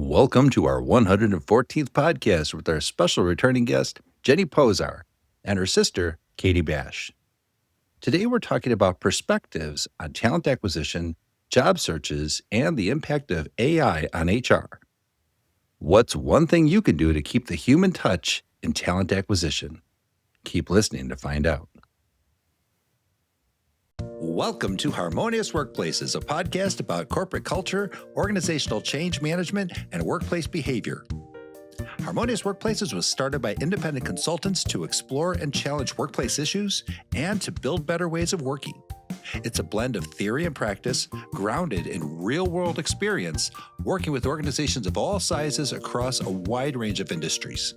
Welcome to our 114th podcast with our special returning guest, Jenni Pozar, and her sister, Katie Bash. Today, we're talking about perspectives on talent acquisition, job searches, and the impact of AI on HR. What's one thing you can do to keep the human touch in talent acquisition? Keep listening to find out. Welcome to Harmonious Workplaces, a podcast about corporate culture, organizational change management, and workplace behavior. Harmonious Workplaces was started by independent consultants to explore and challenge workplace issues and to build better ways of working. It's a blend of theory and practice, grounded in real-world experience, working with organizations of all sizes across a wide range of industries.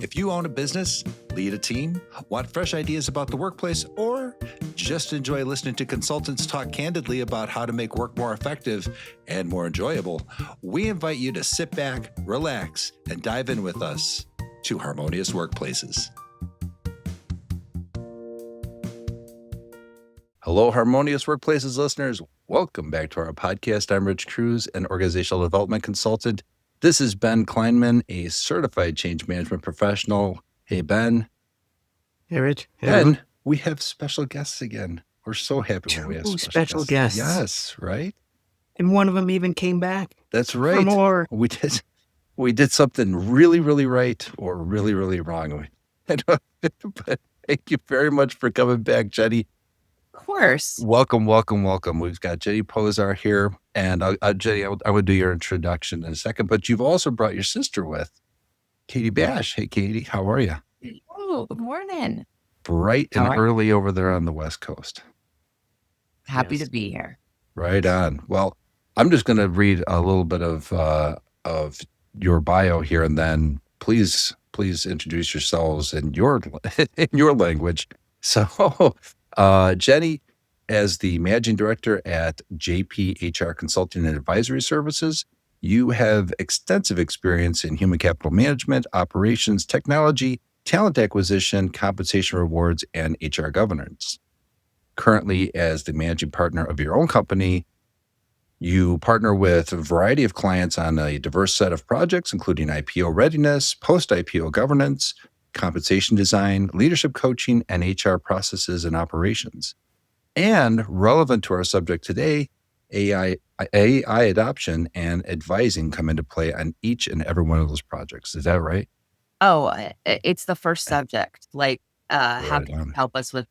If you own a business, lead a team, want fresh ideas about the workplace, or just enjoy listening to consultants talk candidly about how to make work more effective and more enjoyable, we invite you to sit back, relax, and dive in with us to Harmonious Workplaces. Hello, Harmonious Workplaces listeners. Welcome back to our podcast. I'm Rich Cruz, an organizational development consultant. This is Ben Kleinman, a certified change management professional. Hey, Ben. Hey, Rich. Hey, Ben, everyone. we have special guests again. We're so happy when we have Two special guests. Yes, right? And one of them even came back. That's right. For more. We did something really, really right or really, really wrong. But thank you very much for coming back, Jenni. Of course. Welcome. We've got Jenni Pozar here. And Jenni, I would do your introduction in a second, but you've also brought your sister with, Katie Bash. Hey, Katie, how are you? Oh, good morning. Bright and early over there on the West Coast. Happy to be here. Right on. Well, I'm just going to read a little bit of your bio here, and then please introduce yourselves in your language. So, Jenni, as the managing director at JP HR Consulting and Advisory Services, you have extensive experience in human capital management, operations, technology, talent acquisition, compensation rewards, and HR governance. Currently, as the managing partner of your own company, you partner with a variety of clients on a diverse set of projects, including IPO readiness, post-IPO governance, compensation design, leadership coaching, and HR processes and operations. And relevant to our subject today, AI adoption and advising come into play on each and every one of those projects. Is that right? Oh, it's the first subject. How Right can you on. help us with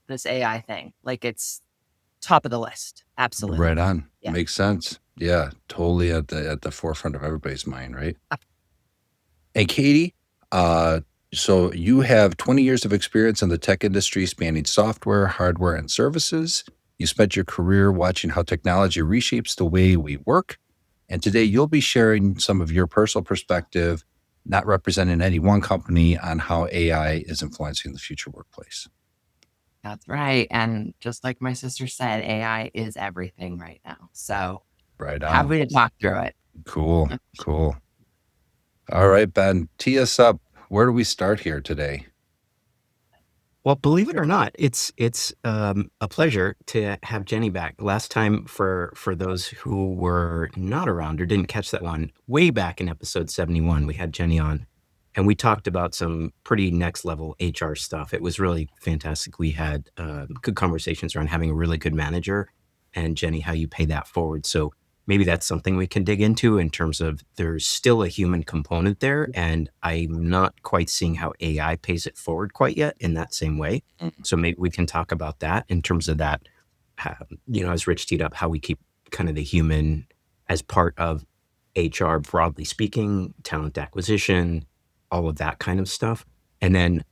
this AI thing? It's top of the list. Absolutely. Right on. Yeah. Makes sense. Yeah, totally at the forefront of everybody's mind, right? Hey, Katie, so you have 20 years of experience in the tech industry spanning software, hardware, and services. You spent your career watching how technology reshapes the way we work. And today you'll be sharing some of your personal perspective, not representing any one company, on how AI is influencing the future workplace. That's right. And just like my sister said, AI is everything right now. So Right on. happy to talk through it. Cool. All right, Ben, tee us up. Where do we start here today? Well, believe it or not, it's a pleasure to have Jenni back. Last time, for those who were not around or didn't catch that one, way back in episode 71, we had Jenni on, and we talked about some pretty next level HR stuff. It was really fantastic. We had good conversations around having a really good manager, and Jenni, how you pay that forward. So maybe that's something we can dig into in terms of there's still a human component there, and I'm not quite seeing how AI pays it forward quite yet in that same way. So maybe we can talk about that in terms of that, as Rich teed up, how we keep kind of the human as part of HR, broadly speaking, talent acquisition, all of that kind of stuff. And then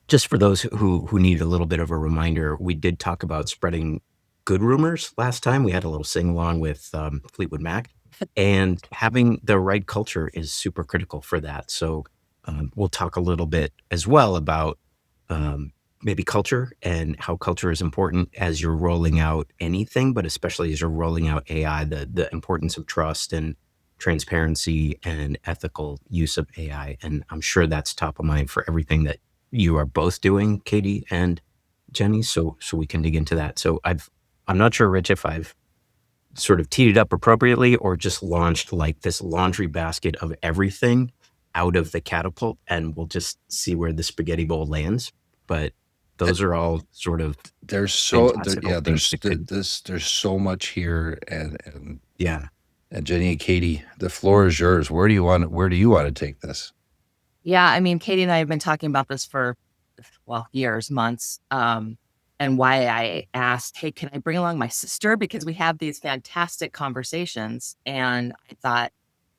just for those who need a little bit of a reminder, we did talk about spreading good rumors last time. We had a little sing-along with Fleetwood Mac, and having the right culture is super critical for that. So we'll talk a little bit as well about maybe culture and how culture is important as you're rolling out anything, but especially as you're rolling out AI, the importance of trust and transparency and ethical use of AI. And I'm sure that's top of mind for everything that you are both doing, Katie and Jenni. So we can dig into that. So I'm not sure, Rich, if I've sort of teed it up appropriately or just launched like this laundry basket of everything out of the catapult, and we'll just see where the spaghetti bowl lands. But those are all sort of There's fantastical things that could, there's so much here, yeah. and Jenny and Katie, the floor is yours. Where do you want to take this? Yeah, I mean, Katie and I have been talking about this for, well, years, months. And why I asked, hey, can I bring along my sister? Because we have these fantastic conversations. And I thought,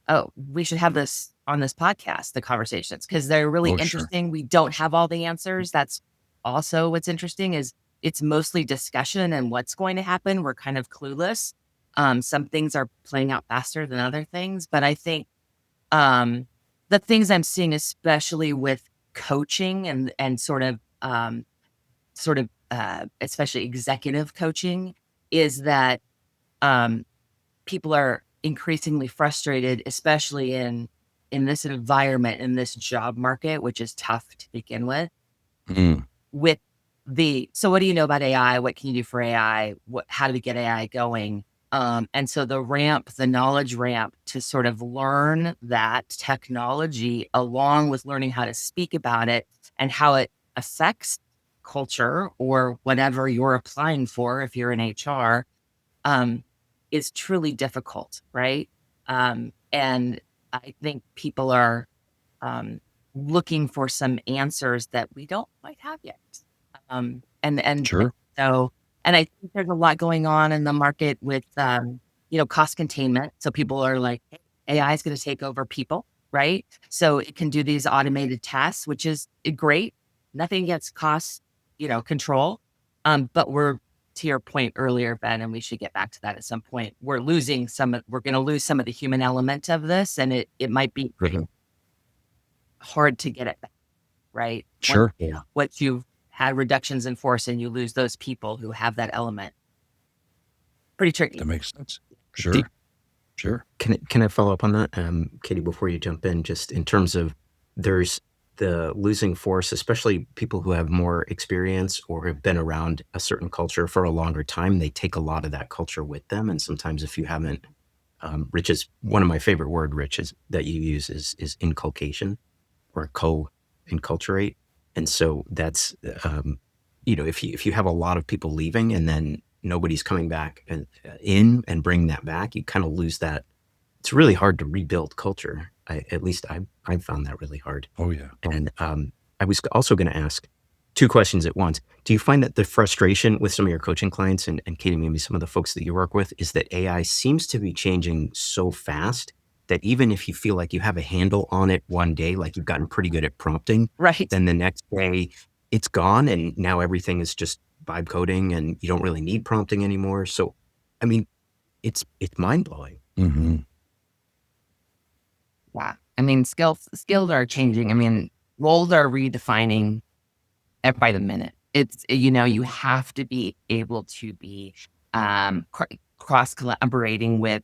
oh, we should have this on this podcast, the conversations, because they're really Oh, sure. interesting. We don't have all the answers. That's also what's interesting is it's mostly discussion and what's going to happen. We're kind of clueless. Some things are playing out faster than other things, but I think um, the things I'm seeing, especially with coaching and especially executive coaching, is that um, people are increasingly frustrated, especially in this environment, in this job market, which is tough to begin Mm, with so what do you know about AI? What can you do for AI? How do we get AI going? And so the knowledge ramp to sort of learn that technology along with learning how to speak about it and how it affects culture or whatever you're applying for if you're in HR, um, is truly difficult, right? And I think people are um, looking for some answers that we don't quite have yet. And sure. so, and I think there's a lot going on in the market with, cost containment. So people are like, hey, AI is going to take over people, right? So it can do these automated tasks, which is great. Nothing against cost, control. But to your point earlier, Ben, and we should get back to that at some point. We're going to lose some of the human element of this, and it might be Mhm. hard to get it back, right? Sure. Once you've had reductions in force and you lose those people who have that element, pretty tricky. That makes sense. Do- Sure. Sure. Can I follow up on that, Katie, before you jump in? Just in terms of there's the losing force, especially people who have more experience or have been around a certain culture for a longer time. They take a lot of that culture with them, and sometimes if you haven't, Rich is one of my favorite word, Rich, is that you use is inculcation or co-enculturate, and so that's if you have a lot of people leaving and then nobody's coming back and and bring that back, you kind of lose that. It's really hard to rebuild culture. At least I've found that really hard. Oh, yeah. And I was also going to ask two questions at once. Do you find that the frustration with some of your coaching clients and Katie, maybe some of the folks that you work with, is that AI seems to be changing so fast that even if you feel like you have a handle on it one day, like you've gotten pretty good at prompting, Right. then the next day it's gone and now everything is just vibe coding and you don't really need prompting anymore. So, I mean, it's mind blowing. Mm-hmm. Yeah. I mean, skills are changing. I mean, roles are redefining by the minute. It's, you have to be able to be cross collaborating with,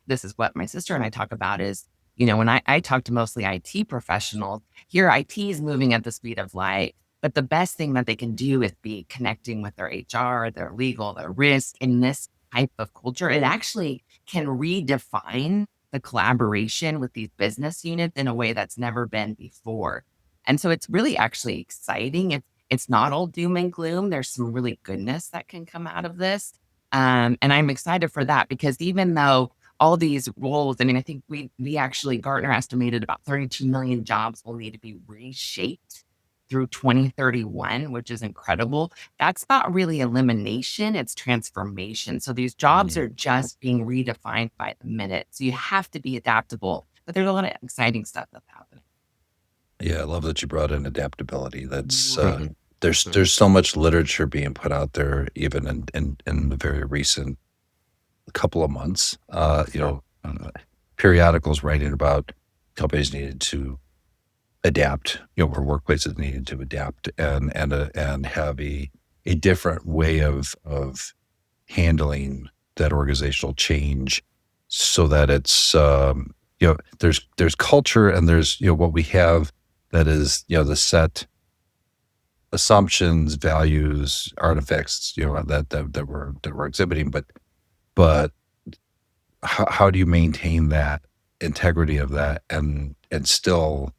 this is what my sister and I talk about is, when I talk to mostly IT professionals, here IT is moving at the speed of light. But the best thing that they can do is be connecting with their HR, their legal, their risk in this type of culture. It actually can redefine the collaboration with these business units in a way that's never been before. And so it's really actually exciting. It's not all doom and gloom. There's some really goodness that can come out of this. And I'm excited for that because even though all these roles, I mean, I think we actually, Gartner estimated about 32 million jobs will need to be reshaped through 2031, which is incredible. That's not really elimination, it's transformation. So these jobs are just being redefined by the minute. So you have to be adaptable. But there's a lot of exciting stuff that's happening. Yeah, I love that you brought in adaptability. That's Mhm. there's so much literature being put out there, even in the very recent couple of months. Periodicals writing about companies needed to adapt, or workplaces needed to adapt and have a different way of handling that organizational change, so that it's there's culture and there's what we have that is the set assumptions, values, artifacts that we're exhibiting, but how do you maintain that integrity of that and still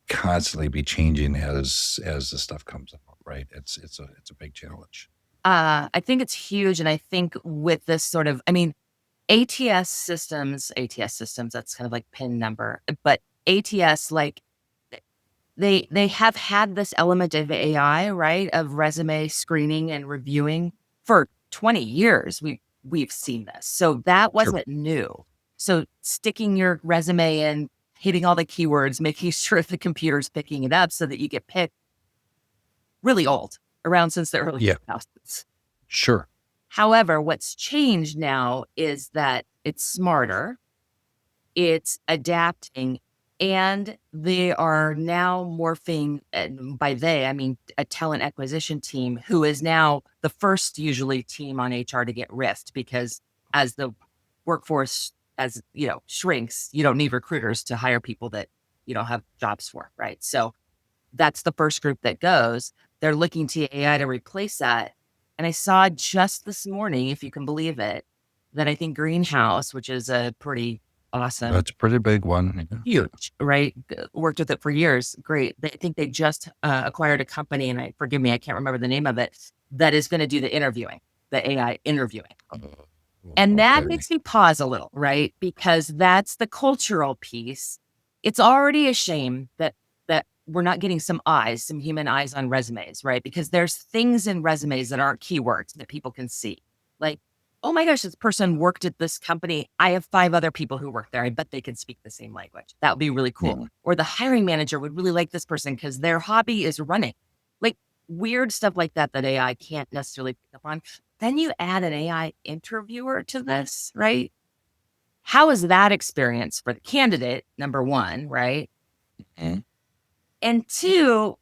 constantly be changing as the stuff comes out, right? It's a big challenge. I think it's huge, and I think with this sort of, I mean, ATS systems, that's kind of like PIN number, but ATS, like they have had this element of AI, right? Of resume screening and reviewing for 20 years. We've seen this. So that Sure. wasn't new. So sticking your resume in, hitting all the keywords, making sure the computer's picking it up so that you get picked, really old, around since the early Yeah. 2000s. Sure. However, what's changed now is that it's smarter, it's adapting, and they are now morphing. And by they, I mean a talent acquisition team who is now the first usually team on HR to get riffed, because as the workforce, as you know, shrinks, you don't need recruiters to hire people that you don't have jobs for, right? So that's the first group that goes. They're looking to AI to replace that. And I saw just this morning, if you can believe it, that I think Greenhouse, which is a pretty awesome, That's a pretty big one. Yeah. huge, right? Worked with it for years. Great. I think they just acquired a company, and forgive me, I can't remember the name of it, that is going to do the interviewing, the AI interviewing. And that Okay. makes me pause a little, right? Because that's the cultural piece. It's already a shame that we're not getting some eyes, some human eyes on resumes, right? Because there's things in resumes that aren't keywords that people can see. Like, oh my gosh, this person worked at this company. I have 5 other people who work there. I bet they can speak the same language. That would be really cool. Mhm. Or the hiring manager would really like this person because their hobby is running. Like weird stuff like that that AI can't necessarily pick up on. Then you add an AI interviewer to this, right? How is that experience for the candidate, number 1, right? Mhm. And 2,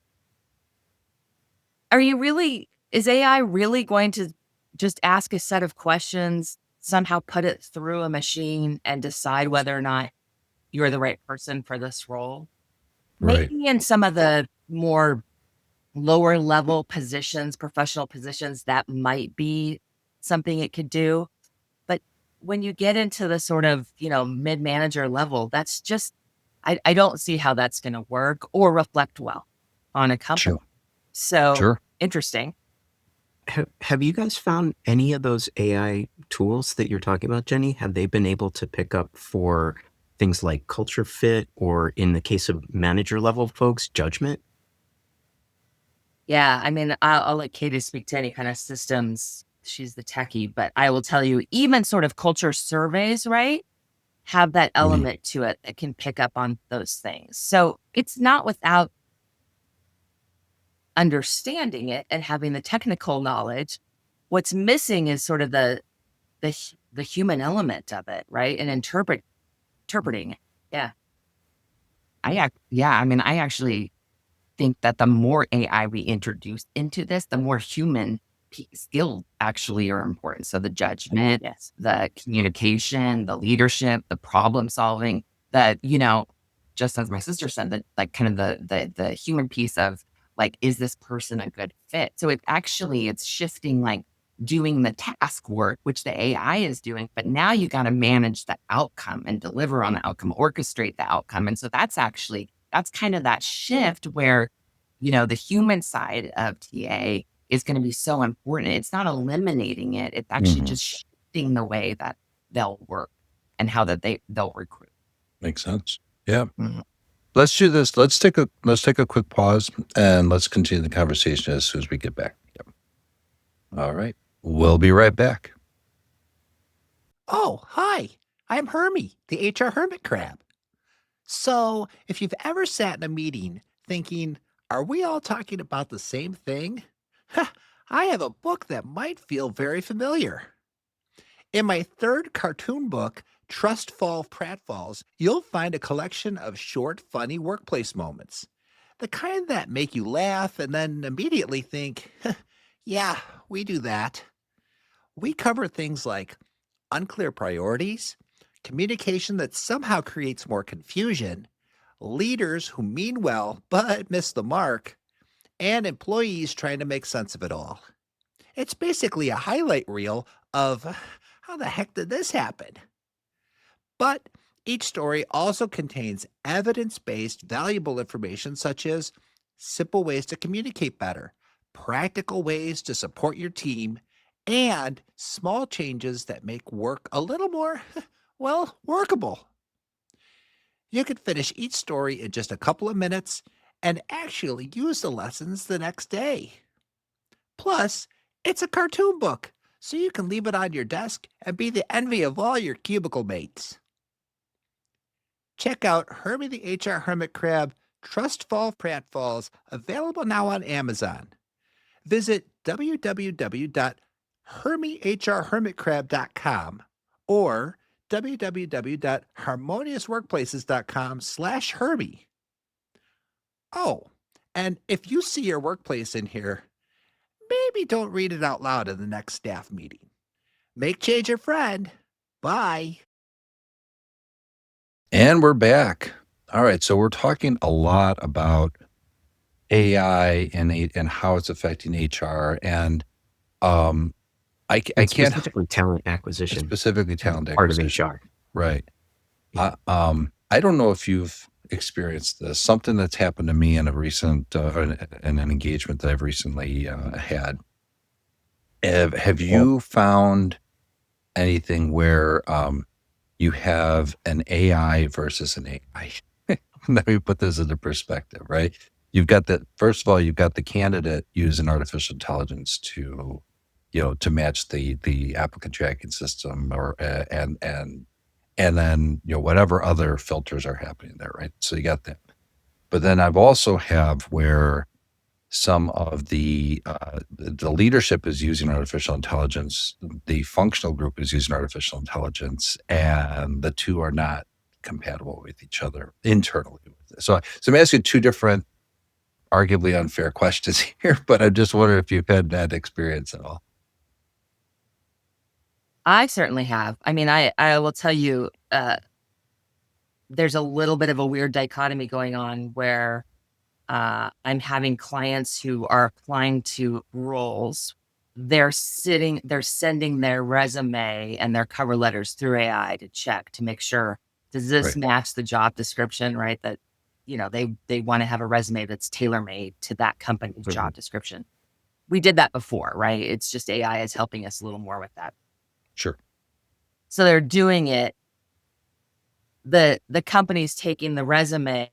is AI really going to just ask a set of questions, somehow put it through a machine and decide whether or not you're the right person for this role? Right. Maybe in some of the more lower level positions, professional positions, that might be something it could do. But when you get into the sort of, mid-manager level, that's just I don't see how that's gonna work or reflect well on a company. Sure. So, Sure. interesting. Have you guys found any of those AI tools that you're talking about, Jenny? Have they been able to pick up for things like culture fit, or in the case of manager level folks, judgment? Yeah, I mean, I'll let Katie speak to any kind of systems. She's the techie, but I will tell you, even sort of culture surveys, right, have that Mhm. element to it that can pick up on those things. So, it's not without understanding it and having the technical knowledge. What's missing is sort of the human element of it, right? And interpreting it. Yeah. I mean, I actually think that the more AI we introduce into this, the more human skills actually are important. So the judgment, Yes. the communication, the leadership, the problem solving, that, just as my sister said, that like kind of the human piece of like, is this person a good fit? So it's shifting, like doing the task work, which the AI is doing, but now you got to manage the outcome and deliver on the outcome, orchestrate the outcome. And so that's kind of that shift where, the human side of TA is going to be so important. It's not eliminating it. It's actually Mhm. just shifting the way that they'll work and how they'll recruit. Makes sense. Yeah. Mhm. Let's do this. Let's take a quick pause and let's continue the conversation as soon as we get back. Yep. All right. We'll be right back. Oh, hi. I'm Hermie, the HR hermit crab. So, if you've ever sat in a meeting thinking, are we all talking about the same thing? I have a book that might feel very familiar. In my third cartoon book, Trust Fall Pratfalls, you'll find a collection of short, funny workplace moments. The kind that make you laugh and then immediately think, yeah, we do that. We cover things like unclear priorities, communication that somehow creates more confusion, leaders who mean well but miss the mark, and employees trying to make sense of it all. It's basically a highlight reel of how the heck did this happen? But each story also contains evidence-based valuable information such as simple ways to communicate better, practical ways to support your team, and small changes that make work a little more, well, workable. You can finish each story in just a couple of minutes and actually use the lessons the next day. Plus, it's a cartoon book, so you can leave it on your desk and be the envy of all your cubicle mates. Check out Hermie the HR Hermit Crab Trust Fall Pratfalls, available now on Amazon. Visit www.hermiehrhermitcrab.com or www.harmoniousworkplaces.com/Hermie. Oh, and if you see your workplace in here, maybe don't read it out loud in the next staff meeting. Make change your friend. Bye. And we're back. All right, so we're talking a lot about AI and how it's affecting HR, and I can't specifically talent acquisition, specifically talent part of acquisition. HR. Right. Yeah. I don't know if you've experienced this. Something that's happened to me in a recent in an engagement that I've recently had. Have you found anything where you have an AI versus an AI? Let me put this into perspective, right? You've got first of all, you've got the candidate using artificial intelligence to, to match the applicant tracking system or and then, whatever other filters are happening there, right? So you got that. But then I've also have where some of the leadership is using artificial intelligence, the functional group is using artificial intelligence, and the two are not compatible with each other internally. So I'm asking two different, arguably unfair questions here, but I just wonder if you've had that experience at all. I certainly have. I mean, I will tell you, there's a little bit of a weird dichotomy going on where I'm having clients who are applying to roles. They're sending their resume and their cover letters through AI to check to make sure, does this Right. match the job description, right? That, they want to have a resume that's tailor-made to that company's job description. We did that before, right? It's just AI is helping us a little more with that. Sure. So they're doing it. The company's taking the resume,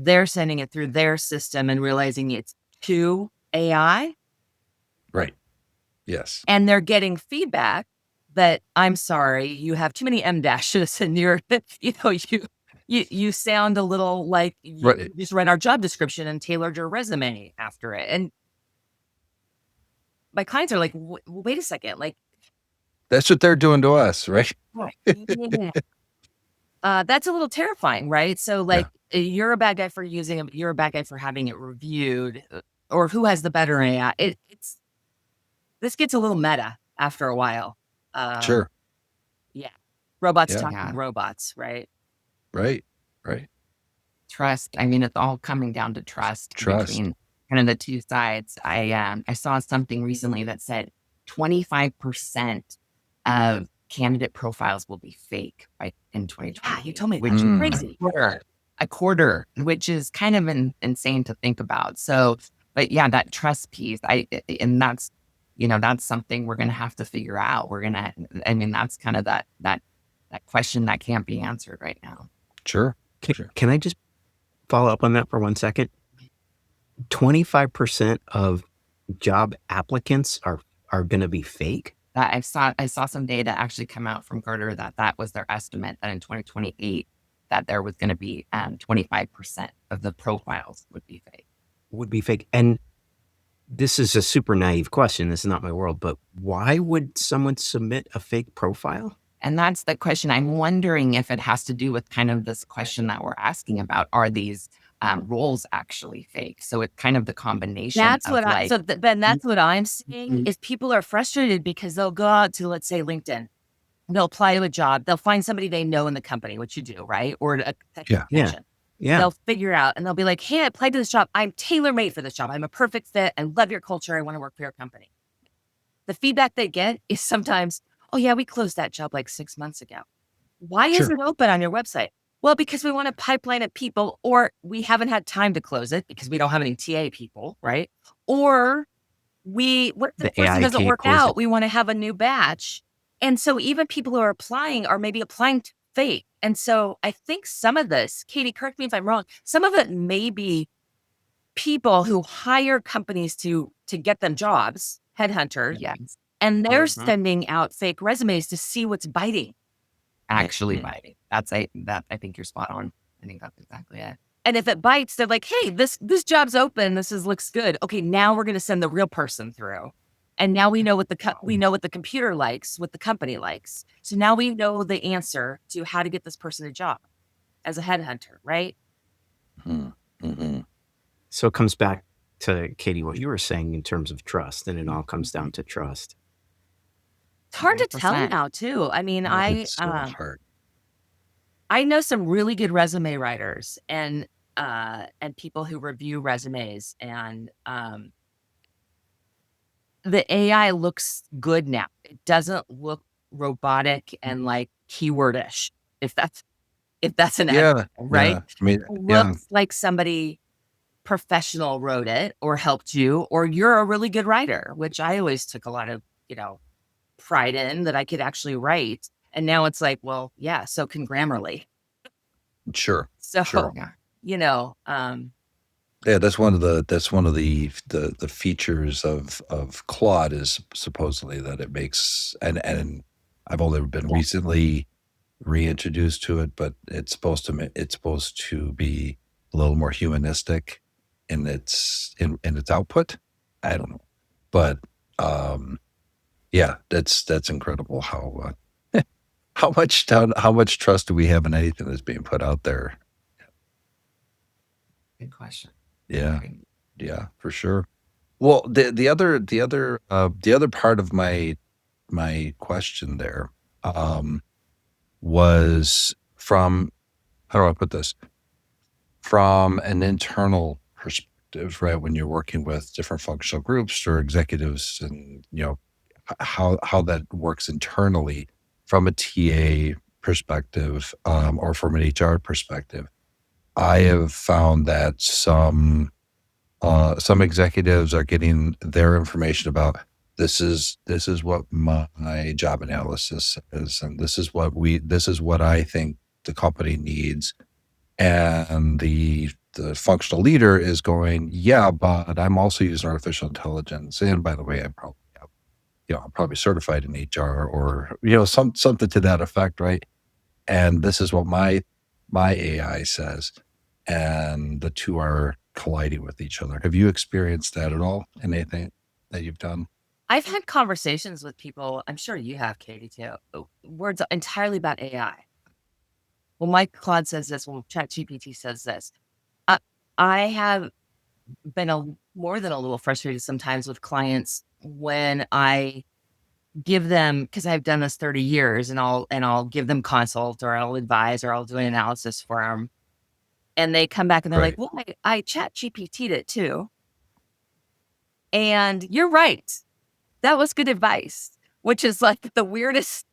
they're sending it through their system and realizing it's to AI. Right. Yes. And they're getting feedback that, I'm sorry, you have too many M dashes and you're, you sound a little like you Right. just read our job description and tailored your resume after it. And my clients are like, wait a second, like, That's what they're doing to us, right? yeah. That's a little terrifying, right? So like, you're a bad guy for using it. You're a bad guy for having it reviewed, or who has the better AI. This gets a little meta after a while. Sure. Yeah. Robots Yeah. talking robots, right? Right. Right. Trust. I mean, it's all coming down to trust between kind of the two sides. I saw something recently that said 25% of candidate profiles will be fake by in 2020. Yeah, you told me, which is crazy. A quarter, which is kind of insane to think about. So, but yeah, that trust piece, and that's, that's something we're going to have to figure out. That's kind of that question that can't be answered right now. Sure. Can I just follow up on that for 1 second? 25% of job applicants are going to be fake. I saw some data actually come out from Gartner that was their estimate, that in 2028 that there was going to be 25% of the profiles would be fake. And this is a super naive question. This is not my world, but why would someone submit a fake profile? And that's the question. I'm wondering if it has to do with kind of this question that we're asking about. Are these roles actually fake? So it's kind of the combination. Ben, that's what I'm seeing is people are frustrated because they'll go out to, let's say, LinkedIn. They'll apply to a job. They'll find somebody they know in the company, which you do, right? Or a connection. Yeah. They'll figure out and they'll be like, hey, I applied to this job. I'm tailor-made for this job. I'm a perfect fit. I love your culture. I want to work for your company. The feedback they get is sometimes, oh yeah, we closed that job like 6 months ago. Why is Sure. it open on your website? Well, because we want to pipeline it people, or we haven't had time to close it because we don't have any TA people, right? Or what if the The person AI doesn't can't work close it. out? We want to have a new batch. And so even people who are applying are maybe applying to fake. And so I think some of this, Katie, correct me if I'm wrong, some of it may be people who hire companies to get them jobs, headhunters, Yes. and they're Mhm. sending out fake resumes to see what's biting. Mm-hmm. Mm. I think you're spot on. I think that's exactly it. And if it bites, they're like, "Hey, this job's open. Looks good. Okay, now we're going to send the real person through." And now we know what we know what the computer likes, what the company likes. So now we know the answer to how to get this person a job as a headhunter, right? Mm-hmm. So it comes back to, Katie, what you were saying in terms of trust, and it all comes down to trust. It's hard to tell 100%. now too. I mean, It's so hard. I know some really good resume writers and people who review resumes, and the AI looks good now. It doesn't look robotic and like keywordish, if that's an Yeah. adjective, right? Yeah. I mean, It yeah. looks like somebody professional wrote it or helped you, or you're a really good writer, which I always took a lot of, pride in that I could actually write. And now it's like, well, yeah, so can Grammarly. Sure. So, Sure. Yeah. Yeah, that's one of the features of Claude is supposedly that it makes and I've only been Yeah. recently reintroduced to it, but it's supposed to be a little more humanistic in its output. I don't know, but yeah, that's incredible how much trust do we have in anything that's being put out there? Good question. Yeah. Yeah, for sure. Well, the other part of my question there was from, how do I put this? From an internal perspective, right? When you're working with different functional groups or executives, and how that works internally from a TA perspective, or from an HR perspective, I have found that some executives are getting their information about this is what my job analysis is, and this is what I think the company needs, and the functional leader is going, yeah, but I'm also using artificial intelligence, and by the way, I'm probably certified in HR, or something to that effect, right? And this is what my AI says, and the two are colliding with each other. Have you experienced that at all in anything that you've done? I've had conversations with people, I'm sure you have, Katie, too, words entirely about AI. Well, Mike Claude says this, well, ChatGPT says this. I have been more than a little frustrated sometimes with clients when I give them, because I've done this 30 years, and I'll give them consult, or I'll advise, or I'll do an analysis for them. And they come back and they're like, Right. well, I chat GPT'd it too. And you're right. That was good advice, which is like the weirdest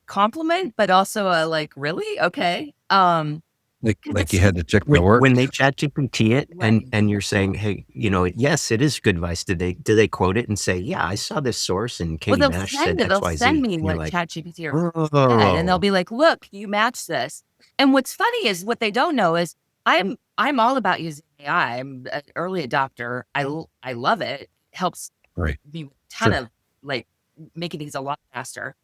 compliment, but also a like, really? Okay. Like you had to check my When work. when they chat GPT it, Right. and you're saying, hey, yes, it is good advice. Do they quote it and say, yeah, I saw this source and Well, Katie they'll Nash send said it. They'll XYZ. send me And you're what like, ChatGPT said, and they'll oh, be like, "Look, you match this." And what's funny is what they don't know is I'm all about using AI. I'm an early adopter. I love it. It helps Right. me with a ton Sure. of like making things a lot faster.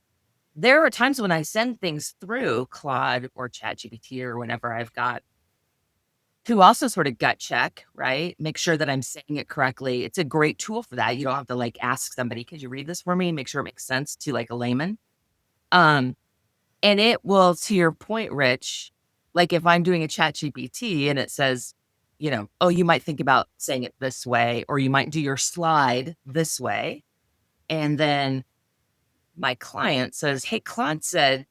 There are times when I send things through Claude or ChatGPT or whenever I've got to also sort of gut check, right? Make sure that I'm saying it correctly. It's a great tool for that. You don't have to like ask somebody, could you read this for me? Make sure it makes sense to like a layman. Um, and it will, to your point, Rich, like if I'm doing a chat GPT and it says, oh, you might think about saying it this way, or you might do your slide this way. And then my client says, hey, Claude said,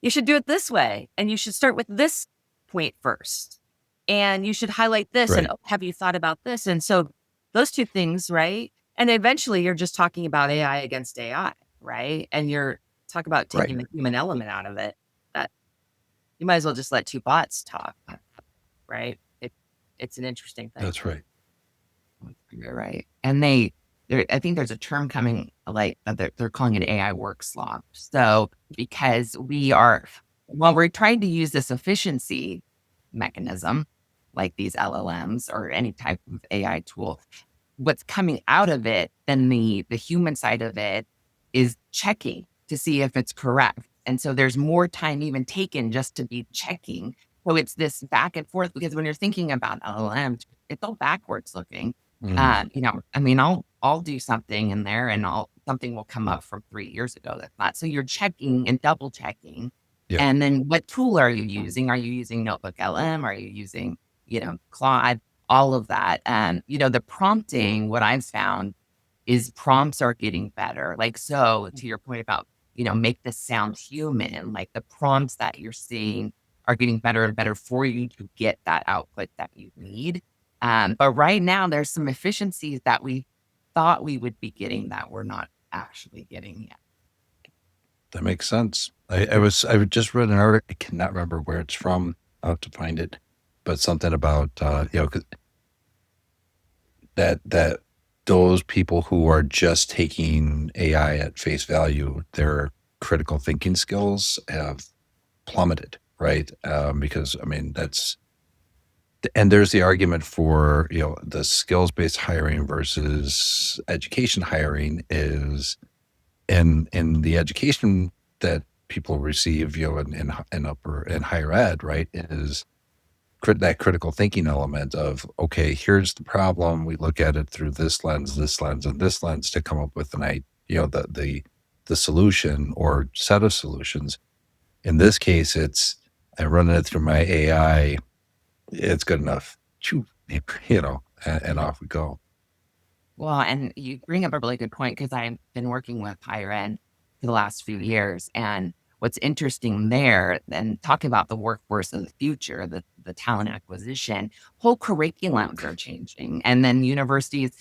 you should do it this way. And you should start with this point first. And you should highlight this. And Right. oh, have you thought about this? And so those two things, right? And eventually you're just talking about AI against AI, right? And you're talk about Right. taking the human element out of it. That you might as well just let two bots talk, right? It's an interesting thing. That's right. You're right. And I think there's a term coming, like they're calling it AI work slop. So because while we're trying to use this efficiency mechanism, like these LLMs or any type of AI tool, what's coming out of it, then the human side of it is checking to see if it's correct. And so there's more time even taken just to be checking. So it's this back and forth, because when you're thinking about LLMs, it's all backwards looking. Mm. I mean, I'll do something in there and something will come up from 3 years ago that's not. So you're checking and double checking. Yeah. And then what tool are you using? Are you using Notebook LM? Are you using, Claude? All of that. The prompting, what I've found is prompts are getting better. Like, so to your point about, make this sound human, like the prompts that you're seeing are getting better and better for you to get that output that you need. But right now there's some efficiencies that we thought we would be getting that we're not actually getting yet. That makes sense. I just read an article. I cannot remember where it's from. I'll have to find it, but something about that those people who are just taking AI at face value, their critical thinking skills have plummeted, right? Because I mean and there's the argument for the skills based hiring versus education hiring is in the education that people receive, in upper and higher ed, right, is that critical thinking element of, okay, here's the problem. We look at it through this lens, and this lens to come up with the solution or set of solutions. In this case, I'm running it through my AI. It's good enough, and off we go. Well, and you bring up a really good point, because I've been working with higher ed for the last few years. And what's interesting there, and talking about the workforce of the future, the talent acquisition, whole curriculums are changing. And then universities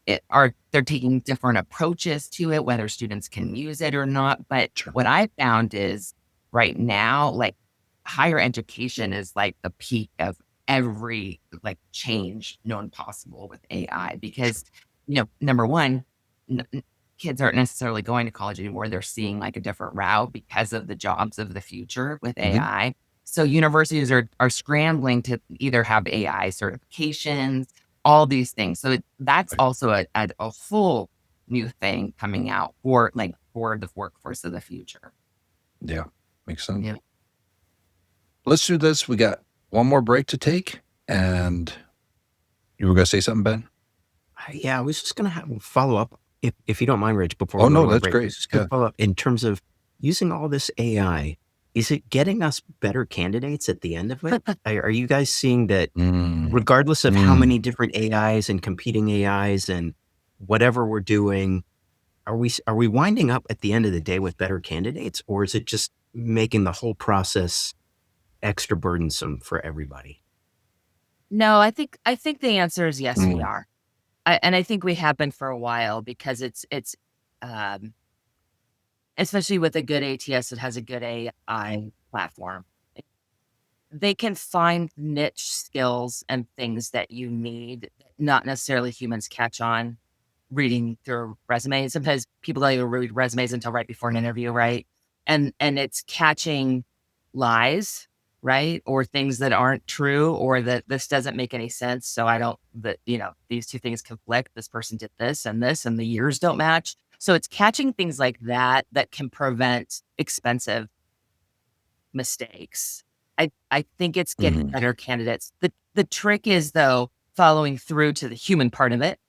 they're taking different approaches to it, whether students can use it or not. But Sure. what I found is right now, like higher education is like the peak of every like change known possible with AI, because number one, kids aren't necessarily going to college anymore. They're seeing like a different route because of the jobs of the future with AI. So universities are scrambling to either have AI certifications, all these things. So that's Right. also a whole new thing coming out for the workforce of the future. Yeah, makes sense. Yeah. Let's do this. We got one more break to take, and you were going to say something, Ben? Yeah, I was just going to have a follow up, if you don't mind, Rich, before Oh, we go no, to our that's break. I great. was just going to follow up in terms of using all this AI. Is it getting us better candidates at the end of it? Are you guys seeing that regardless of how many different AIs and competing AIs and whatever we're doing, are we winding up at the end of the day with better candidates, or is it just making the whole process extra burdensome for everybody? No, I think the answer is yes, we Mm. are. And I think we have been for a while, because it's um, especially with a good ATS that has a good AI platform. They can find niche skills and things that you need, that not necessarily humans catch on reading through resumes. Sometimes people don't even read resumes until right before an interview, right? And it's catching lies, right? Or things that aren't true, or that this doesn't make any sense. So these two things conflict. This person did this, and the years don't match. So it's catching things like that can prevent expensive mistakes. I think it's getting better candidates. The trick is, though, following through to the human part of it.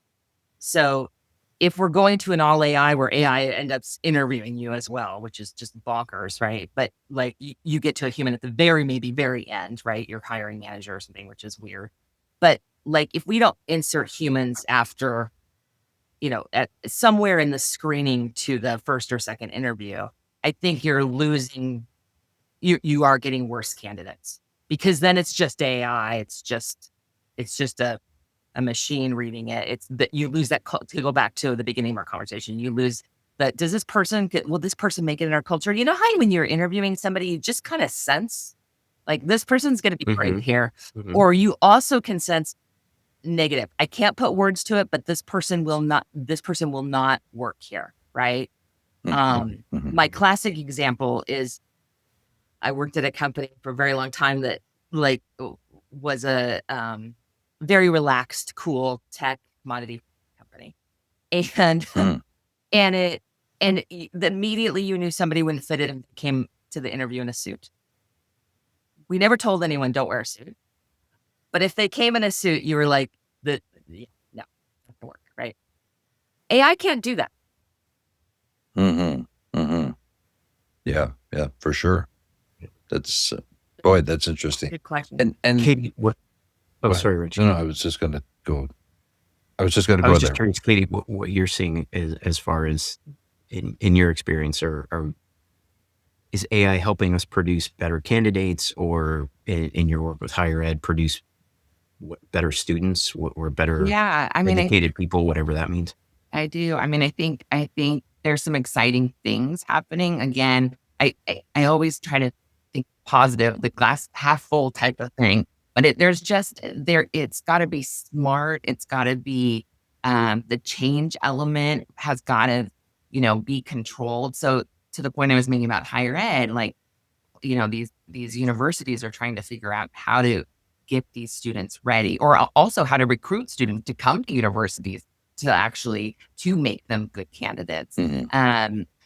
So if we're going to an all AI where AI ends up interviewing you as well, which is just bonkers, right? But like you get to a human at the maybe very end, right? Your hiring manager or something, which is weird. But like if we don't insert humans after, at somewhere in the screening to the first or second interview, I think you're losing. You are getting worse candidates, because then it's just AI. It's just a machine reading it. It's that you lose that to go back to the beginning of our conversation. You lose That does this person will this person make it in our culture? You know how when you're interviewing somebody, you just kind of sense like this person's going to be great here, or you also can sense negative. I can't put words to it, but this person will not work here, right? My classic example is I worked at a company for a very long time that like was a very relaxed, cool tech commodity company, and immediately you knew somebody wouldn't fit it and came to the interview in a suit. We never told anyone don't wear a suit, but if they came in a suit, you were like, no, not gonna work, right? AI can't do that. Yeah, for sure. That's boy, that's interesting. Good question. And Katie, what? Oh, go ahead. sorry, Rich. No, I was just going to go. I was just going to I go was just there. curious, Katie, what you're seeing as far as in your experience, or is AI helping us produce better candidates, or in your work with higher ed, produce better students or better Yeah, I mean, educated people, whatever that means? I do. I mean, I think there's some exciting things happening. Again, I always try to think positive, the glass half full type of thing. But it's got to be smart. It's got to be the change element has got to, be controlled. So to the point I was making about higher ed, like, these universities are trying to figure out how to get these students ready, or also how to recruit students to come to universities to make them good candidates.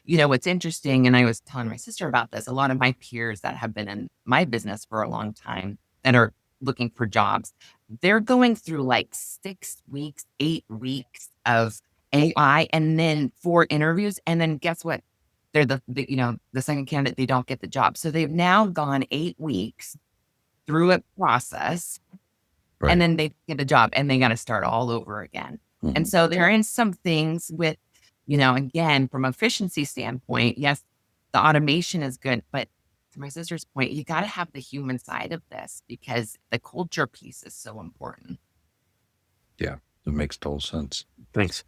What's interesting, and I was telling my sister about this, a lot of my peers that have been in my business for a long time that are looking for jobs, they're going through like 6 weeks, 8 weeks of AI and then 4 interviews. And then guess what? They're the second candidate, they don't get the job. So they've now gone 8 weeks through a process, Right. and then they get a job and they got to start all over again. And so there are some things with, again, from efficiency standpoint, yes, the automation is good, but to my sister's point, you got to have the human side of this because the culture piece is so important. Yeah, it makes total sense. Thanks.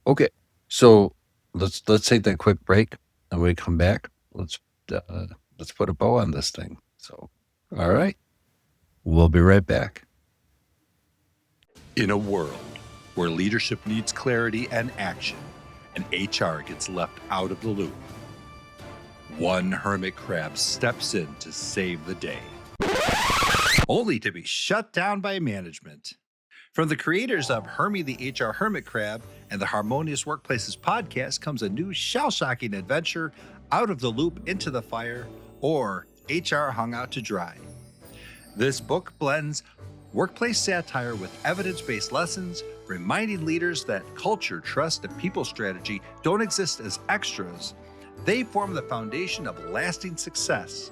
Okay, so let's take that quick break, and when we come back, let's put a bow on this thing. So, all right, we'll be right back. In a world where leadership needs clarity and action, and HR gets left out of the loop, one hermit crab steps in to save the day, only to be shut down by management. From the creators of Hermie the HR Hermit Crab and the Harmonious Workplaces podcast comes a new shell-shocking adventure, Out of the Loop into the Fire, or HR Hung Out to Dry. This book blends workplace satire with evidence-based lessons, reminding leaders that culture, trust, and people strategy don't exist as extras. They form the foundation of lasting success.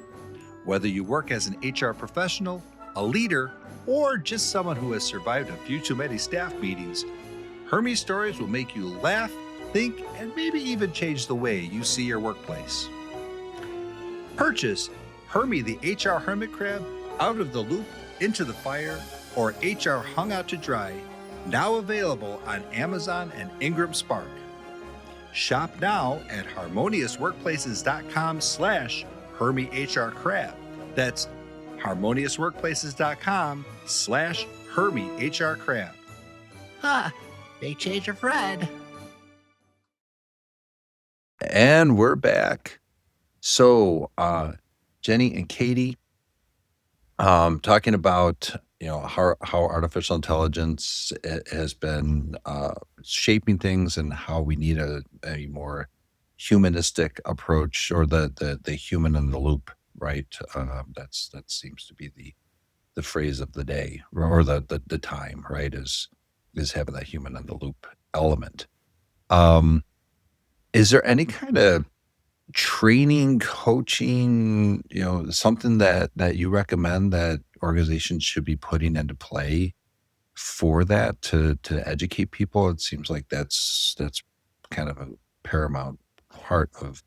Whether you work as an HR professional, a leader, or just someone who has survived a few too many staff meetings, Hermie stories will make you laugh, think, and maybe even change the way you see your workplace. Purchase Hermie the HR Hermit Crab, Out of the Loop, Into the Fire, or HR Hung Out to Dry, now available on Amazon and Ingram Spark. Shop now at harmoniousworkplaces.com/HermieHRCrab. That's harmoniousworkplaces.com/HermieHRCrab. Huh. Big change of Fred. And we're back. So, Jenni and Katie, talking about how artificial intelligence has been shaping things, and how we need a more humanistic approach, or the human in the loop, right? That seems to be the phrase of the day, or the time, right? Is having that human in the loop element. Is there any kind of training, coaching, something that you recommend that organizations should be putting into play for that, to educate people? It seems like that's kind of a paramount part of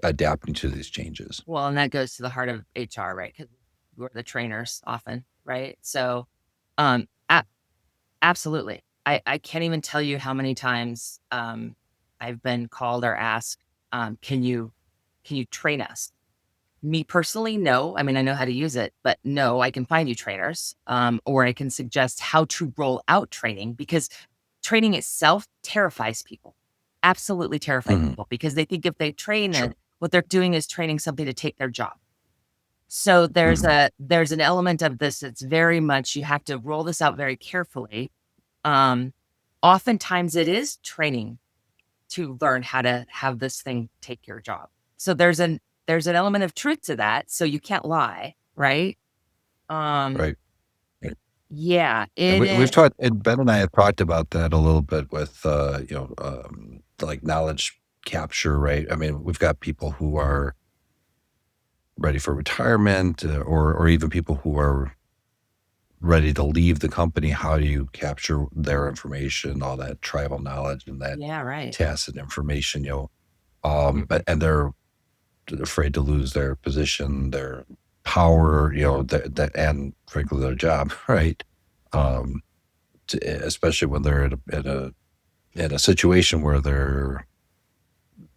adapting to these changes. Well, and that goes to the heart of HR, right? Because we're the trainers often, right? So, absolutely. I can't even tell you how many times I've been called or asked, can you train us? Me personally, no. I mean, I know how to use it, but no, I can find you trainers, or I can suggest how to roll out training, because training itself terrifies people. Absolutely terrifies Mhm. people, because they think if they train Sure. it, what they're doing is training something to take their job. So Mhm. there's an element of this that's very much, you have to roll this out very carefully. Um, Oftentimes it is training to learn how to have this thing take your job. So there's an element of truth to that. So you can't lie, right? Um, Right. Right. yeah, And it we've is. talked, and Ben and I have talked about that a little bit with, like knowledge capture, right? I mean, we've got people who are ready for retirement, or even people who are ready to leave the company. How do you capture their information, all that tribal knowledge and that Yeah, right. tacit information, but and they're afraid to lose their position, their power, that and frankly their job, right? Um, Especially when they're in a situation where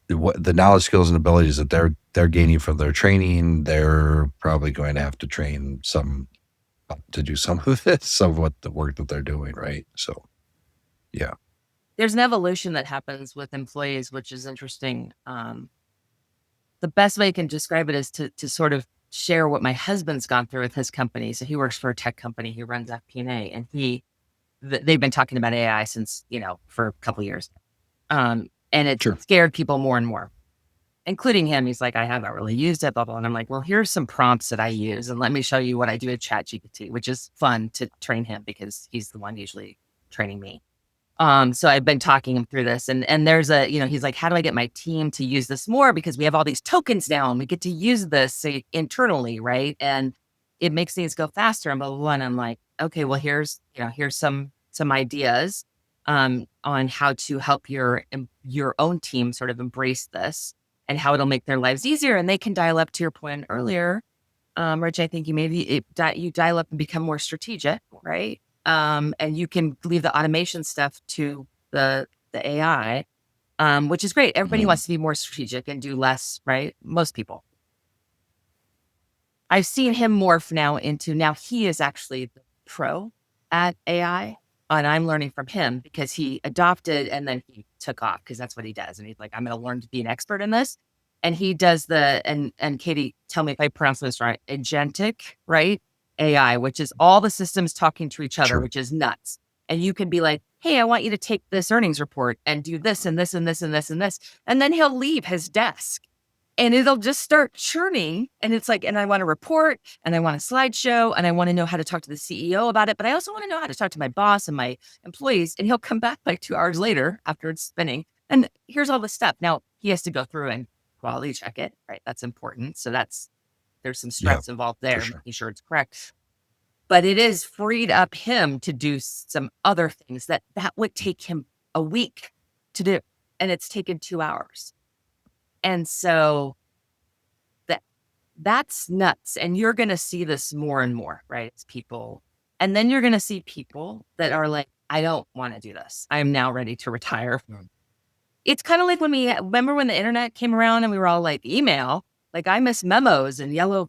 what the knowledge, skills, and abilities that they're gaining from their training, they're probably going to have to train some to do some of this, some of what the work that they're doing, right? So, yeah, There's an evolution that happens with employees, which is interesting. The best way I can describe it is to sort of share what my husband's gone through with his company. So he works for a tech company. He runs FP&A, and they've been talking about AI since, for a couple years. And it's sure, scared people more and more, including him. He's like, I haven't really used it, blah, blah. And I'm like, well, here's some prompts that I use, and let me show you what I do with ChatGPT, which is fun to train him because he's the one usually training me. So I've been talking him through this, and there's he's like, how do I get my team to use this more? Because we have all these tokens now and we get to use this, say, internally, right? And it makes things go faster and blah, blah, blah. And I'm like, okay, well, here's some ideas on how to help your own team sort of embrace this and how it'll make their lives easier. And they can dial up, to your point earlier, Rich, I think you dial up and become more strategic, right? And you can leave the automation stuff to the AI, which is great. Everybody mhm, wants to be more strategic and do less, right? Most people. I've seen him morph now he is actually the pro at AI, and I'm learning from him because he adopted and then he took off because that's what he does. And he's like, I'm going to learn to be an expert in this. And he does and Katie, tell me if I pronounce this right, agentic, right? AI, which is all the systems talking to each other, sure, which is nuts. And you can be like, hey, I want you to take this earnings report and do this and this and this and this and this. And then he'll leave his desk and it'll just start churning. And it's like, and I want to report and I want a slideshow and I want to know how to talk to the CEO about it. But I also want to know how to talk to my boss and my employees. And he'll come back like 2 hours later after it's spinning. And here's all the stuff. Now he has to go through and quality check it, right? That's important. So there's some yeah, stress involved for there, sure, making sure it's correct. But it is freed up him to do some other things that would take him a week to do. And it's taken 2 hours. And so that's nuts. And you're going to see this more and more, right? It's people. And then you're going to see people that are like, I don't want to do this. I'm now ready to retire. It's kind of like when remember when the internet came around and we were all like, email, like I miss memos and yellow,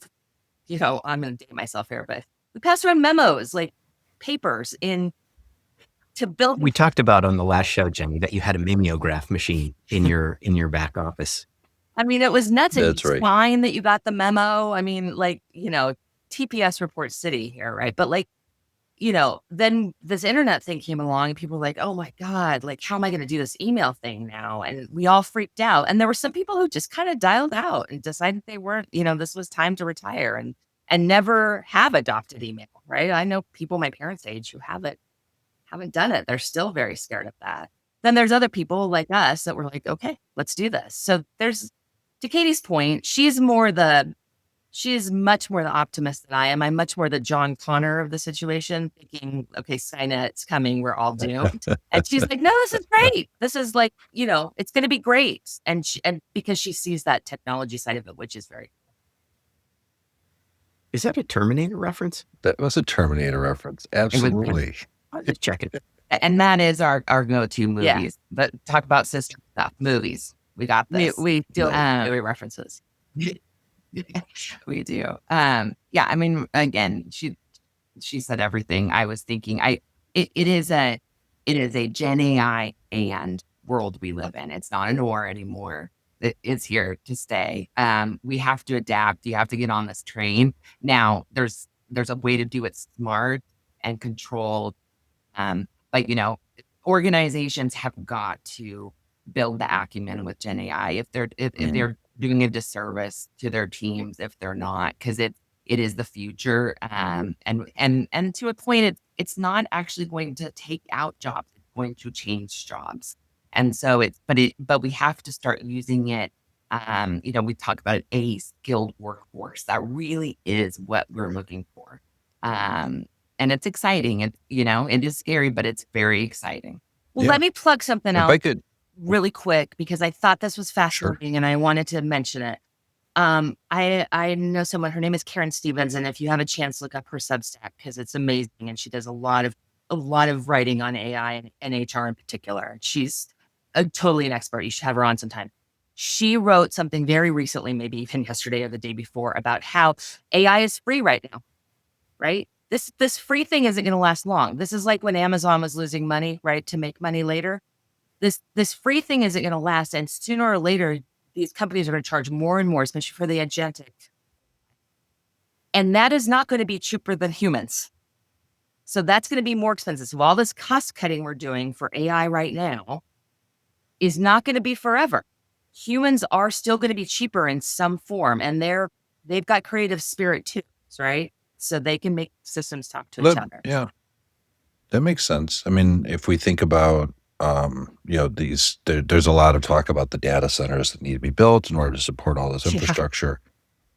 I'm going to date myself here, but we passed around memos, like papers to build. We talked about on the last show, Jenny, that you had a mimeograph machine in your back office. I mean, it was nuts. And that's it's right. fine that you got the memo. I mean, like, TPS report city here, right? But like, then this internet thing came along and people were like, oh my God, like, how am I going to do this email thing now? And we all freaked out. And there were some people who just kind of dialed out and decided they weren't, this was time to retire and never have adopted email, right? I know people my parents' age who haven't done it. They're still very scared of that. Then there's other people like us that were like, okay, let's do this. So to Katie's point, she is much more the optimist than I am. I'm much more the John Connor of the situation, thinking, okay, Skynet's coming, we're all doomed. And she's like, no, this is great. This is like, it's going to be great. And because she sees that technology side of it, which is very. Is that a Terminator reference? That was a Terminator reference. Absolutely. I was just checking. And that is our go-to movies. Yeah. But talk about sister stuff, movies. We got this. We do Um, movie references. we do. Yeah, I mean, again, she said everything I was thinking. It is a Gen AI and world we live in. It's not an or anymore. It's here to stay. We have to adapt. You have to get on this train. Now, there's a way to do it smart and controlled. But organizations have got to build the acumen with Gen AI if they're doing a disservice to their teams if they're not, because it is the future. And to a point, it's not actually going to take out jobs. It's going to change jobs. And so but we have to start using it. We talk about a skilled workforce. That really is what we're looking for. And it's exciting. And it is scary, but it's very exciting. Well, Yeah. let me plug something If out I could, really quick because I thought this was fascinating and I wanted to mention it. I know someone, her name is Karen Stevens, and if you have a chance, look up her Substack because it's amazing and she does a lot of writing on AI and HR in particular. She's totally an expert. You should have her on sometime. She wrote something very recently, maybe even yesterday or the day before, about how AI is free right now, right? This free thing isn't going to last long. This is like when Amazon was losing money, right, to make money later. This free thing isn't going to last, and sooner or later, these companies are going to charge more and more, especially for the agentic. And that is not going to be cheaper than humans. So that's going to be more expensive. So all this cost cutting we're doing for AI right now is not going to be forever. Humans are still going to be cheaper in some form, and they've got creative spirit too, right? So they can make systems talk to each other. yeah, that makes sense. I mean, if we think about, there's a lot of talk about the data centers that need to be built in order to support all this Yeah. infrastructure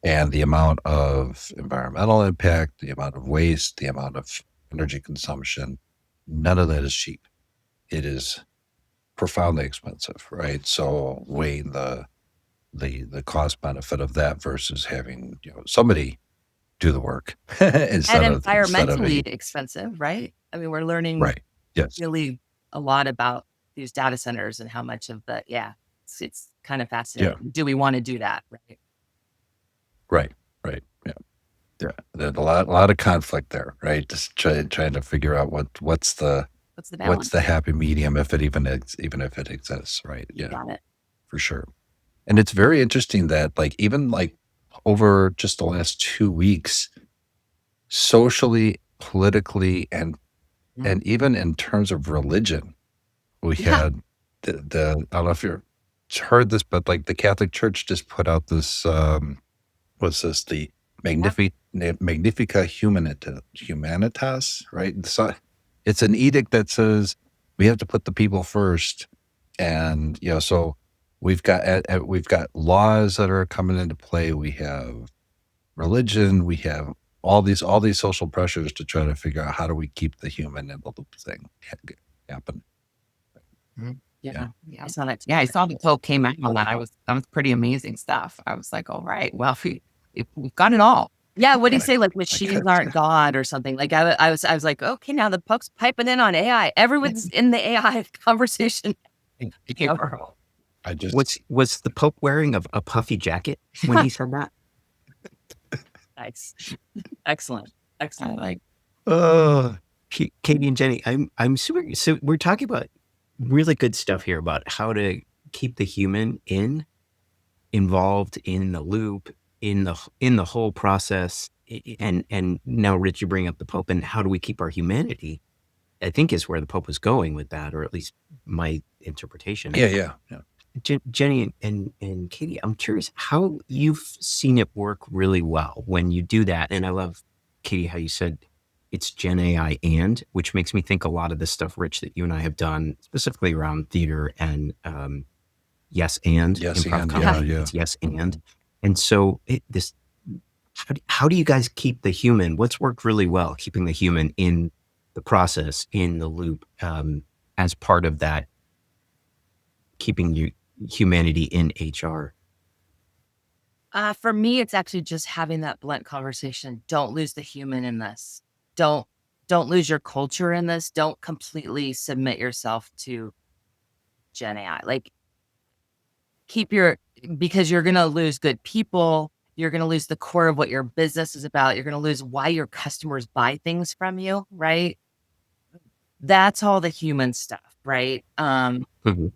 and the amount of environmental impact, the amount of waste, the amount of energy consumption. None of that is cheap. It is profoundly expensive, right? So weighing the cost benefit of that versus having somebody do the work instead And of environmentally expensive, right? I mean, we're learning right. Yes. really a lot about these data centers and how much of it's kind of fascinating. Do we want to do that? Right. Right. Yeah. Yeah. There's a lot of conflict there, right? Just trying to figure out what's the balance? happy medium if it even if it exists, right? You Yeah, got it. for sure. And it's very interesting that even over just the last 2 weeks, socially, politically, and even in terms of religion, we had the I don't know if you've heard this, but the Catholic Church just put out this what's this, the Magnificat Humanitas, right? So it's an edict that says we have to put the people first, and so we've got laws that are coming into play. We have religion. We have all these social pressures to try to figure out how do we keep the human in the loop thing happen. Yeah. I saw that. Yeah, I saw the Pope came out on that. That was pretty amazing stuff. I was like, all right, well, we've got it all. Yeah. What do you say? Like machines aren't God or something? Like I was like, okay, now the Pope's piping in on AI. Everyone's in the AI conversation. I just Was the Pope wearing a puffy jacket when he said that? Nice. Excellent. Katie and Jenny, I'm super. So we're talking about really good stuff here about how to keep the human involved in the loop in the whole process. And now, Rich, you bring up the Pope, and how do we keep our humanity? I think is where the Pope was going with that, or at least my interpretation. yeah. Jenny and Katie, I'm curious how you've seen it work really well when you do that. And I love, Katie, how you said it's Gen AI which makes me think a lot of the stuff, Rich, that you and I have done specifically around theater and yes improv and, comedy. yeah. It's yes and. And so how do you guys keep the human? What's worked really well, keeping the human in the process, in the loop, as part of that, keeping humanity in HR? For me, it's actually just having that blunt conversation. Don't lose the human in this. Don't lose your culture in this. Don't completely submit yourself to Gen AI. Like because you're going to lose good people. You're going to lose the core of what your business is about. You're going to lose why your customers buy things from you, right? That's all the human stuff, right? Mhm.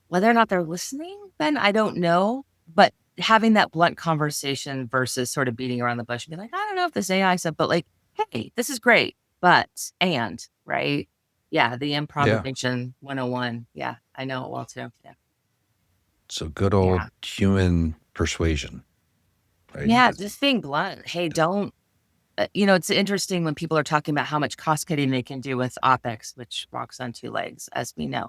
Whether or not they're listening, then I don't know. But having that blunt conversation versus sort of beating around the bush and be like, I don't know if this AI stuff, but like, hey, this is great, right? Yeah, the Yeah. improvisation 101. Yeah, I know it well too. Yeah. So good old Yeah. human persuasion, right? Yeah, just being blunt. Hey, don't, it's interesting when people are talking about how much cost cutting they can do with OpEx, which walks on two legs, as we know,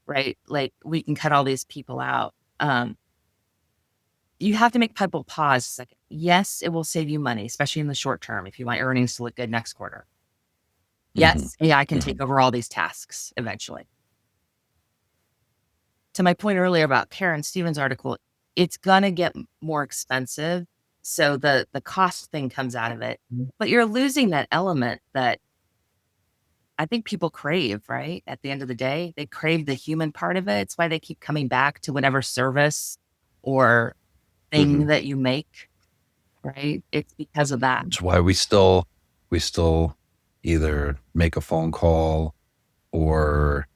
right? Like we can cut all these people out. You have to make people pause. It's like, yes, it will save you money, especially in the short term if you want earnings to look good next quarter. Mhm. Yes, AI can Mhm. take over all these tasks eventually. To my point earlier about Karen Stevens' article, it's gonna get more expensive. So the cost thing comes out of it, but you're losing that element that I think people crave, right? At the end of the day, they crave the human part of it. It's why they keep coming back to whatever service or thing Mhm. that you make, right? It's because of that. That's why we still either make a phone call or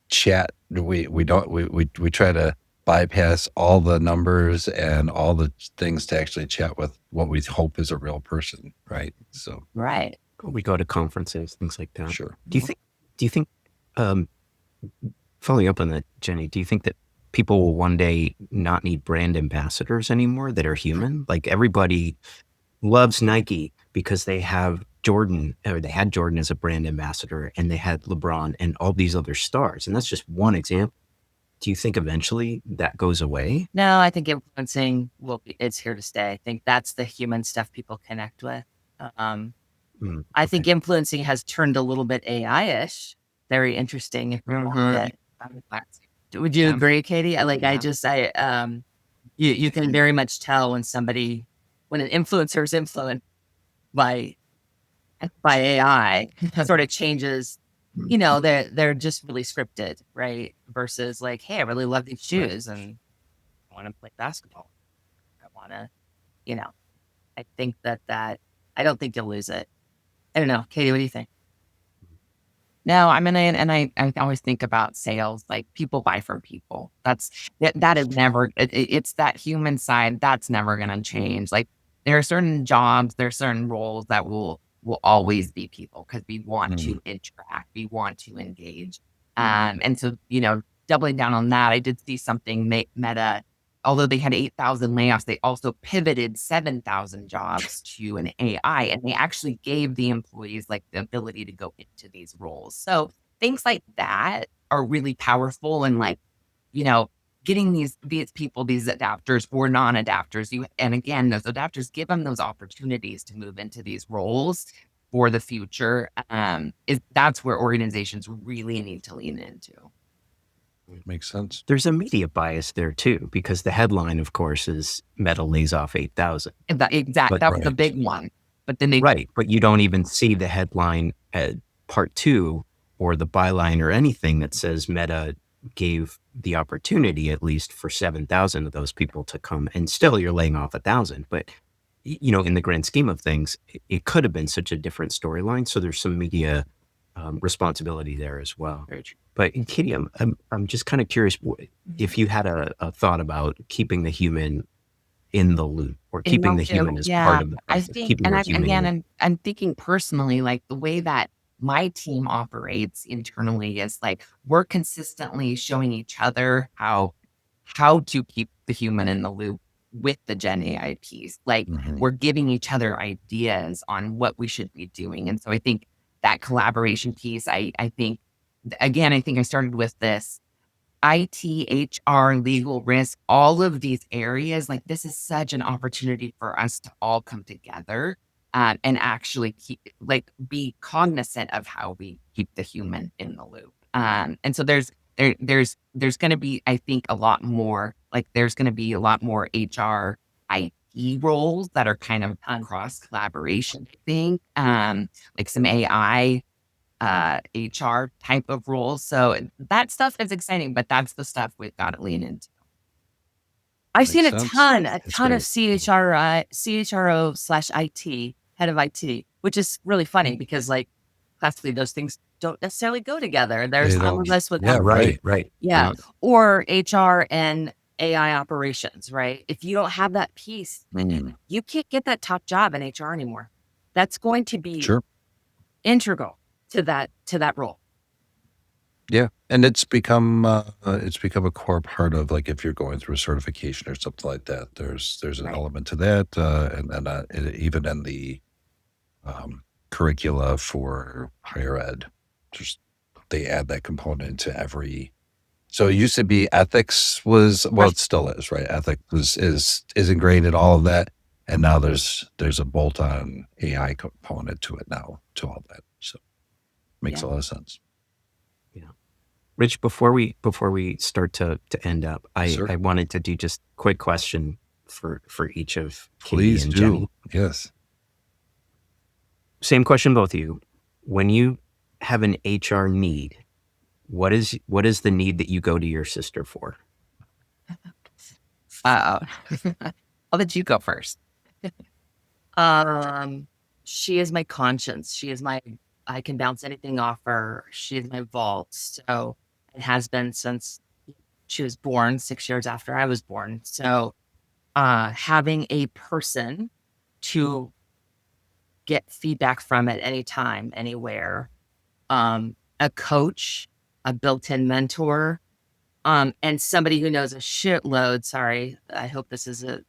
chat. We don't we try to bypass all the numbers and all the things to actually chat with what we hope is a real person, right? So Right. We go to conferences, things like that. sure. Do you think, um, following up on that, Jenny, do you think that people will one day not need brand ambassadors anymore that are human? Like everybody loves Nike because they have Jordan, or they had Jordan as a brand ambassador, and they had LeBron and all these other stars. And that's just one example. Do you think eventually that goes away? No, I think influencing it's here to stay. I think that's the human stuff people connect with. Um, I think Okay. influencing has turned a little bit AI-ish. Very interesting if you watch it. Would you Yeah. agree, Katie? Yeah. You can very much tell when an influencer is influenced by AI, sort of changes. They're just really scripted, right? Versus like, hey, I really love these Right. shoes and I want to play basketball. I want to, you know, I think that I don't think you'll lose it. I don't know, Katie. What do you think? No, I mean, I always think about sales, like people buy from people. That is never, it's that human side that's never going to change. Like there are certain jobs, there are certain roles that will always be people because we want Mm. to interact, we want to engage. And so, doubling down on that, I did see something Meta, although they had 8,000 layoffs, they also pivoted 7,000 jobs to an AI, and they actually gave the employees like the ability to go into these roles. So things like that are really powerful and like, you know, getting these people, these adapters or non-adapters, and again, those adapters give them those opportunities to move into these roles for the future. That's where organizations really need to lean into. Makes sense. There's a media bias there too, because the headline, of course, is Meta lays off 8,000. And that But was the Right. big one. But then they right, but you don't even see the headline at part two or the byline or anything that says Meta gave the opportunity at least for 7,000 of those people to come, and still you're laying off 1,000. But in the grand scheme of things, it could have been such a different storyline. So there's some media responsibility there as well. very true. But Katie, I'm just kind of curious if you had a thought about keeping the human in the loop or And keeping the also, human as yeah, part of the I process, think, keeping and our I'm again, humanity. I'm thinking personally, like the way that my team operates internally is like we're consistently showing each other how to keep the human in the loop with the Gen AI piece. Like Mhm. we're giving each other ideas on what we should be doing. And so I think that collaboration piece, I think again, I think I started with this IT, HR, legal risk, all of these areas, like this is such an opportunity for us to all come together and actually be cognizant of how we keep the human in the loop. And so there's going to be, I think, a lot more, like there's going to be a lot more HR, IT roles that are kind of cross collaboration, I think, like some AI HR type of roles. So that stuff is exciting, but that's the stuff we've got to lean into. I've seen Makes a sense. ton of It's great. CHRO slash IT, head of IT, which is really funny because like classically those things don't necessarily go together. There's They some don't. of us with Yeah, right. Right. yeah, or HR and AI operations, right? If you don't have that piece, Mm, you can't get that top job in HR anymore. That's going to be sure. integral to that role. Yeah, and it's become a core part of, like, if you're going through a certification or something like that. There's an Right. element to that, and then even in the curricula for higher ed, just they add that component to every. So it used to be ethics was, well, Right. it still is, right? Ethics is ingrained in all of that, and now there's a bolt-on AI component to it now, to all that. So makes Yeah. a lot of sense. Rich, before we start to end up, Sir, I wanted to do just a quick question for each of Katie please and do. Jenny. Yes. Same question, both of you. When you have an HR need, what is the need that you go to your sister for? I'll let you go first. She is my conscience. I can bounce anything off her. She is my vault. So it has been since she was born, 6 years after I was born. So having a person to get feedback from at any time, anywhere, a coach, a built-in mentor, and somebody who knows a shitload. Sorry, I hope this is a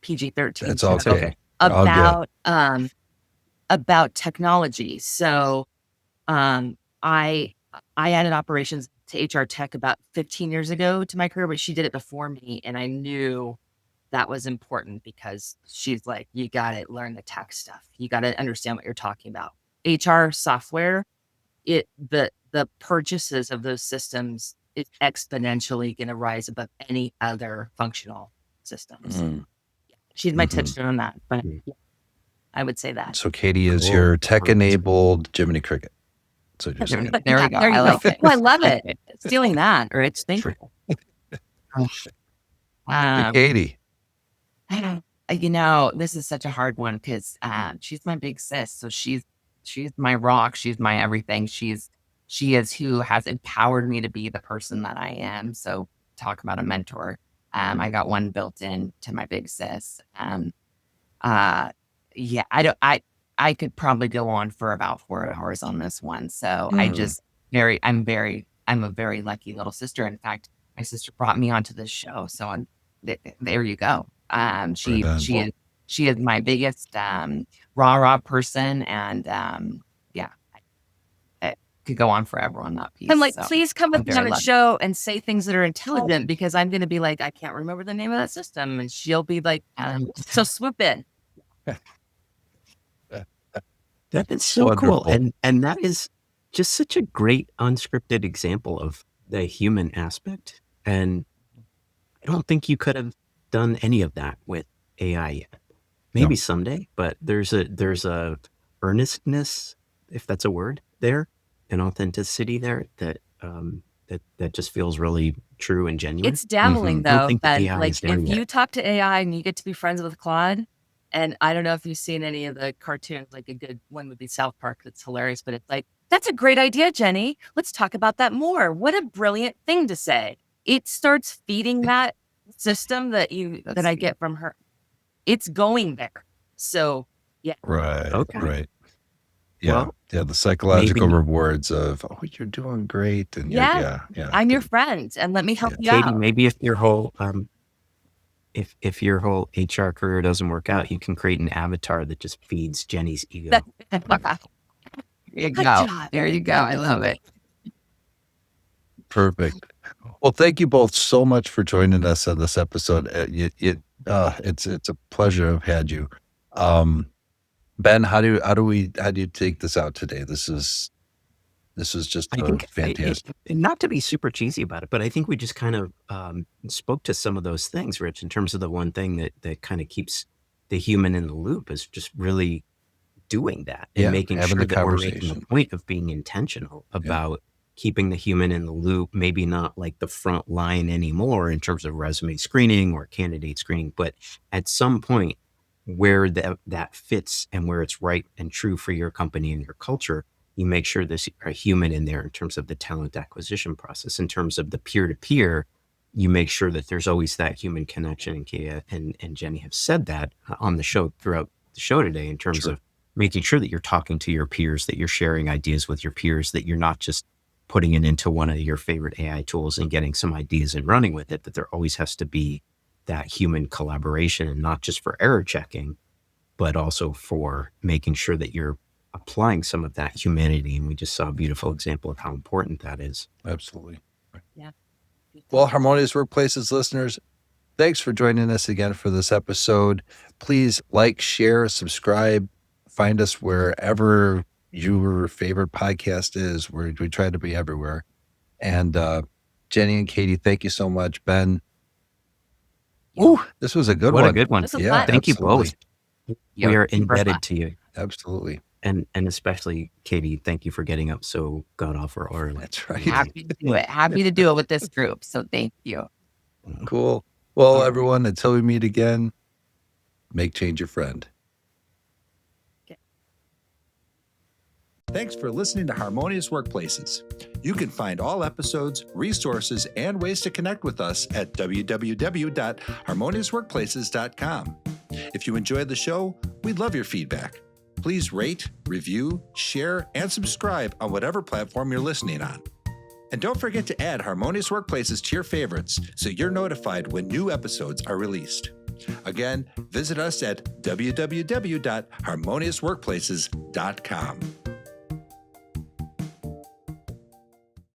PG-13 It's all It's show. okay. All good. About technology. So I added operations to HR tech about 15 years ago to my career, but she did it before me, and I knew that was important because she's like, you got to learn the tech stuff. You got to understand what you're talking about. HR software, the purchases of those systems is exponentially going to rise above any other functional systems. Mm. She's my Mhm. touchstone on that, but Mm. yeah, I would say that. So Katie is Cool. your tech-enabled Jiminy Cricket. So just saying. There we go. There you I go. like it. Oh, I love it. Stealing that, Rich. Thank Sure. you. Hey, Katie. This is such a hard one because she's my big sis. So she's my rock. She's my everything. She is who has empowered me to be the person that I am. So talk about a mentor. I got one built in to my big sis. Yeah, I could probably go on for about 4 hours on this one. So Mm. I'm a very lucky little sister. In fact, my sister brought me onto this show. So there you go. She Right on. she is my biggest rah person, and yeah, I could go on forever on that piece. I'm like, So please come I'm with me very on a lucky. show and say things that are intelligent because I'm going to be like, I can't remember the name of that system. And she'll be like, so swoop in. That is so cool. Wonderful. And that is just such a great unscripted example of the human aspect. And I don't think you could have done any of that with AI yet. Maybe someday, but there's a earnestness, if that's a word, there, an authenticity there that that just feels really true and genuine. It's dabbling Mhm. I don't though, think the Ben. AI Like is there if yet. you talk to AI and you get to be friends with Claude, and I don't know if you've seen any of the cartoons, like a good one would be South Park, that's hilarious, but it's like, that's a great idea, Jenny. Let's talk about that more. What a brilliant thing to say. It starts feeding that system that I get from her. It's going there. So yeah. Right. Okay. Right. Yeah. Well, Yeah. The psychological maybe- rewards of, oh, you're doing great. And Yeah. yeah. I'm your friend and let me help you Katie, out. maybe if your whole if your whole HR career doesn't work out, you can create an avatar that just feeds Jenny's ego. There you Good go. job. There you go. I love it. Perfect. Well, thank you both so much for joining us on this episode. It's a pleasure to have had you. Ben, how do you take this out today? This is just I think fantastic. not to be super cheesy about it, but I think we just kind of spoke to some of those things, Rich, in terms of the one thing that kind of keeps the human in the loop is just really doing that and Yeah, making having sure the that we're making conversation. the point of being intentional about keeping the human in the loop, maybe not like the front line anymore in terms of resume screening or candidate screening, but at some point where that fits and where it's right and true for your company and your culture, you make sure there's a human in there in terms of the talent acquisition process. In terms of the peer-to-peer, you make sure that there's always that human connection. And Kia and Jenny have said that on the show throughout the show today in terms of making sure that you're talking to your peers, that you're sharing ideas with your peers, that you're not just putting it into one of your favorite AI tools and getting some ideas and running with it, that there always has to be that human collaboration, and not just for error checking, but also for making sure that you're applying some of that humanity. And we just saw a beautiful example of how important that is. Absolutely. Yeah. Well, Harmonious Workplaces listeners, thanks for joining us again for this episode. Please like, share, subscribe, find us wherever your favorite podcast is. We try to be everywhere. And Jenny and Katie, thank you so much. Ben, ooh, this was a good What one. a good one. This was Yeah, fun. Thank absolutely. you both. We are super indebted fun. to you. Absolutely. And especially Katie, thank you for getting up so god awful early. That's right. Happy to do it. Happy to do it with this group. So thank you. Cool. Well, everyone, until we meet again, make change your friend. Thanks for listening to Harmonious Workplaces. You can find all episodes, resources, and ways to connect with us at www.harmoniousworkplaces.com. If you enjoyed the show, we'd love your feedback. Please rate, review, share, and subscribe on whatever platform you're listening on. And don't forget to add Harmonious Workplaces to your favorites so you're notified when new episodes are released. Again, visit us at www.harmoniousworkplaces.com.